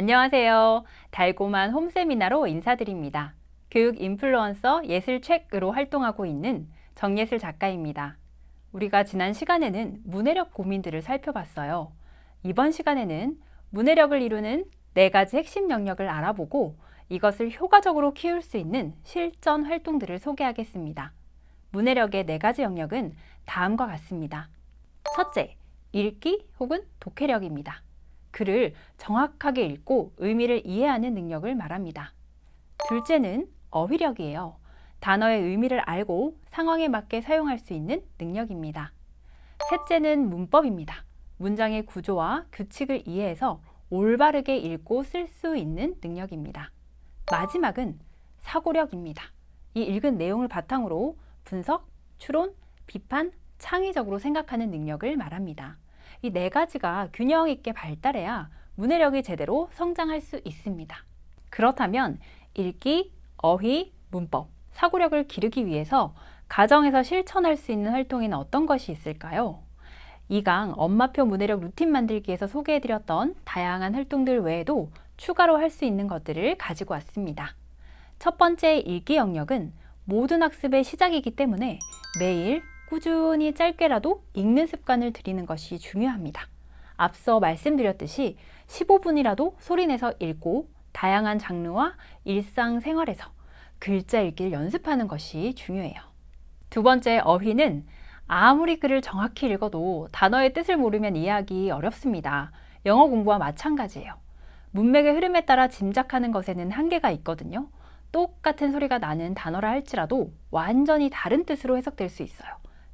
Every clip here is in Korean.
안녕하세요. 달고만 홈세미나로 인사드립니다. 교육 인플루언서 예술책으로 활동하고 있는 정예슬 작가입니다. 우리가 지난 시간에는 문해력 고민들을 살펴봤어요. 이번 시간에는 문해력을 이루는 4가지 핵심 영역을 알아보고 이것을 효과적으로 키울 수 있는 실전 활동들을 소개하겠습니다. 문해력의 4가지 영역은 다음과 같습니다. 첫째, 읽기 혹은 독해력입니다. 글을 정확하게 읽고 의미를 이해하는 능력을 말합니다. 둘째는 어휘력이에요. 단어의 의미를 알고 상황에 맞게 사용할 수 있는 능력입니다. 셋째는 문법입니다. 문장의 구조와 규칙을 이해해서 올바르게 읽고 쓸 수 있는 능력입니다. 마지막은 사고력입니다. 이 읽은 내용을 바탕으로 분석, 추론, 비판, 창의적으로 생각하는 능력을 말합니다. 이 4가지가 균형 있게 발달해야 문해력이 제대로 성장할 수 있습니다. 그렇다면 읽기, 어휘, 문법, 사고력을 기르기 위해서 가정에서 실천할 수 있는 활동에는 어떤 것이 있을까요? 이 강 엄마표 문해력 루틴 만들기에서 소개해드렸던 다양한 활동들 외에도 추가로 할 수 있는 것들을 가지고 왔습니다. 첫 번째 읽기 영역은 모든 학습의 시작이기 때문에 매일 꾸준히 짧게라도 읽는 습관을 들이는 것이 중요합니다. 앞서 말씀드렸듯이 15분이라도 소리내서 읽고 다양한 장르와 일상생활에서 글자 읽기를 연습하는 것이 중요해요. 두 번째 어휘는 아무리 글을 정확히 읽어도 단어의 뜻을 모르면 이해하기 어렵습니다. 영어 공부와 마찬가지예요. 문맥의 흐름에 따라 짐작하는 것에는 한계가 있거든요. 똑같은 소리가 나는 단어라 할지라도 완전히 다른 뜻으로 해석될 수 있어요.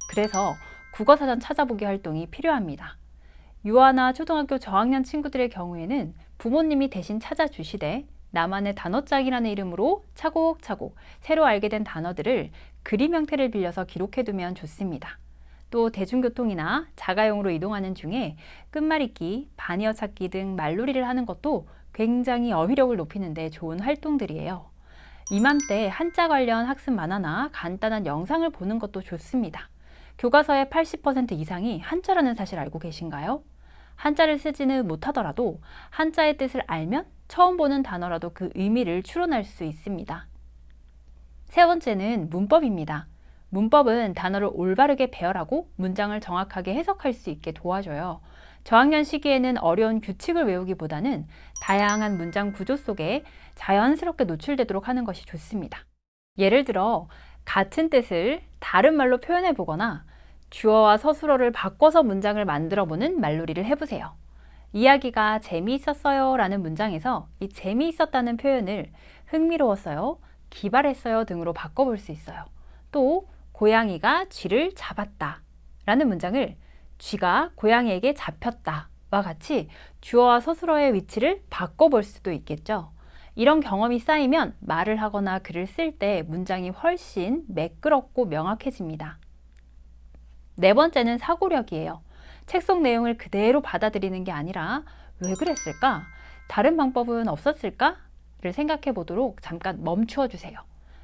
그래서 국어사전 찾아보기 활동이 필요합니다. 유아나 초등학교 저학년 친구들의 경우에는 부모님이 대신 찾아주시되 나만의 단어장이라는 이름으로 차곡차곡 새로 알게 된 단어들을 그림 형태를 빌려서 기록해두면 좋습니다. 또 대중교통이나 자가용으로 이동하는 중에 끝말잇기, 반이어 찾기 등 말놀이를 하는 것도 굉장히 어휘력을 높이는 데 좋은 활동들이에요. 이맘때 한자 관련 학습 만화나 간단한 영상을 보는 것도 좋습니다. 교과서의 80% 이상이 한자라는 사실 알고 계신가요? 한자를 쓰지는 못하더라도 한자의 뜻을 알면 처음 보는 단어라도 그 의미를 추론할 수 있습니다. 세 번째는 문법입니다. 문법은 단어를 올바르게 배열하고 문장을 정확하게 해석할 수 있게 도와줘요. 저학년 시기에는 어려운 규칙을 외우기보다는 다양한 문장 구조 속에 자연스럽게 노출되도록 하는 것이 좋습니다. 예를 들어 같은 뜻을 다른 말로 표현해 보거나 주어와 서술어를 바꿔서 문장을 만들어 보는 말놀이를 해보세요. 이야기가 재미있었어요 라는 문장에서 이 재미있었다는 표현을 흥미로웠어요, 기발했어요 등으로 바꿔볼 수 있어요. 또 고양이가 쥐를 잡았다 라는 문장을 쥐가 고양이에게 잡혔다 와 같이 주어와 서술어의 위치를 바꿔볼 수도 있겠죠. 이런 경험이 쌓이면 말을 하거나 글을 쓸 때 문장이 훨씬 매끄럽고 명확해집니다. 네 번째는 사고력이에요. 책 속 내용을 그대로 받아들이는 게 아니라 왜 그랬을까? 다른 방법은 없었을까? 를 생각해 보도록 잠깐 멈추어 주세요.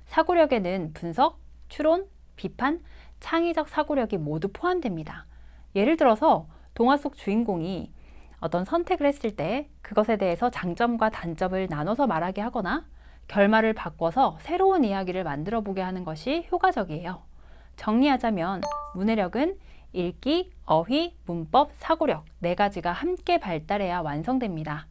사고력에는 분석, 추론, 비판, 창의적 사고력이 모두 포함됩니다. 예를 들어서 동화 속 주인공이 어떤 선택을 했을 때 그것에 대해서 장점과 단점을 나눠서 말하게 하거나 결말을 바꿔서 새로운 이야기를 만들어 보게 하는 것이 효과적이에요. 정리하자면 문해력은 읽기, 어휘, 문법, 사고력 4가지가 함께 발달해야 완성됩니다.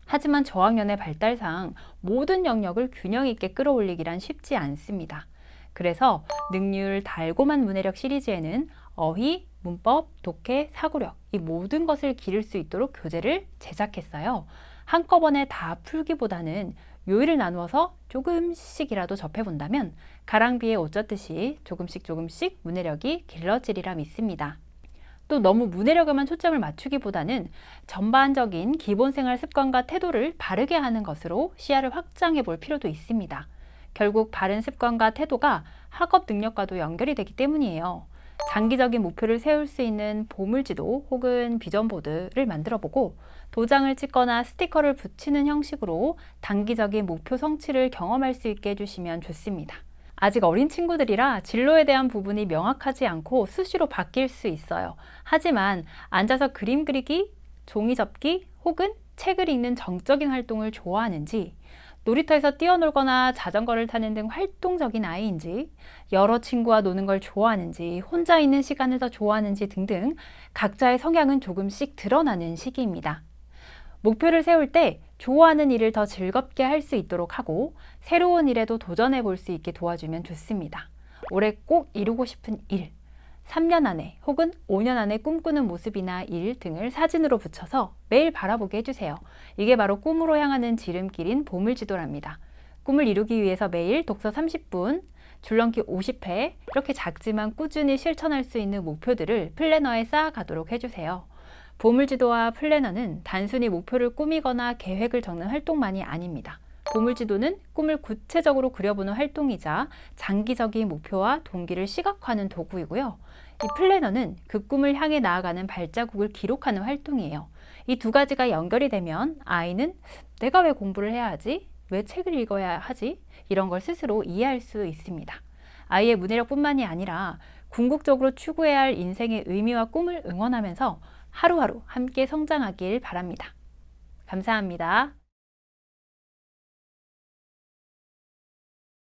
하지만 저학년의 발달상 모든 영역을 균형 있게 끌어올리기란 쉽지 않습니다. 그래서 능률 달고만 문해력 시리즈에는 어휘, 문법, 독해, 사고력 이 모든 것을 기를 수 있도록 교재를 제작했어요. 한꺼번에 다 풀기보다는 요일을 나누어서 조금씩이라도 접해본다면 가랑비에 옷 젖듯이 조금씩 문해력이 길러지리라 믿습니다. 또 너무 문해력에만 초점을 맞추기보다는 전반적인 기본생활 습관과 태도를 바르게 하는 것으로 시야를 확장해 볼 필요도 있습니다. 결국 바른 습관과 태도가 학업 능력과도 연결이 되기 때문이에요. 장기적인 목표를 세울 수 있는 보물지도 혹은 비전보드를 만들어보고 도장을 찍거나 스티커를 붙이는 형식으로 단기적인 목표 성취를 경험할 수 있게 해주시면 좋습니다. 아직 어린 친구들이라 진로에 대한 부분이 명확하지 않고 수시로 바뀔 수 있어요. 하지만 앉아서 그림 그리기, 종이 접기 혹은 책을 읽는 정적인 활동을 좋아하는지, 놀이터에서 뛰어놀거나 자전거를 타는 등 활동적인 아이인지, 여러 친구와 노는 걸 좋아하는지, 혼자 있는 시간을 더 좋아하는지 등등 각자의 성향은 조금씩 드러나는 시기입니다. 목표를 세울 때 좋아하는 일을 더 즐겁게 할 수 있도록 하고 새로운 일에도 도전해 볼 수 있게 도와주면 좋습니다. 올해 꼭 이루고 싶은 일, 3년 안에 혹은 5년 안에 꿈꾸는 모습이나 일 등을 사진으로 붙여서 매일 바라보게 해주세요. 이게 바로 꿈으로 향하는 지름길인 보물지도랍니다. 꿈을 이루기 위해서 매일 독서 30분, 줄넘기 50회, 이렇게 작지만 꾸준히 실천할 수 있는 목표들을 플래너에 쌓아가도록 해주세요. 보물지도와 플래너는 단순히 목표를 꾸미거나 계획을 적는 활동만이 아닙니다. 보물지도는 꿈을 구체적으로 그려보는 활동이자 장기적인 목표와 동기를 시각화하는 도구이고요. 이 플래너는 그 꿈을 향해 나아가는 발자국을 기록하는 활동이에요. 이 두 가지가 연결이 되면 아이는 내가 왜 공부를 해야 하지? 왜 책을 읽어야 하지? 이런 걸 스스로 이해할 수 있습니다. 아이의 문해력뿐만이 아니라 궁극적으로 추구해야 할 인생의 의미와 꿈을 응원하면서 하루하루 함께 성장하길 바랍니다. 감사합니다.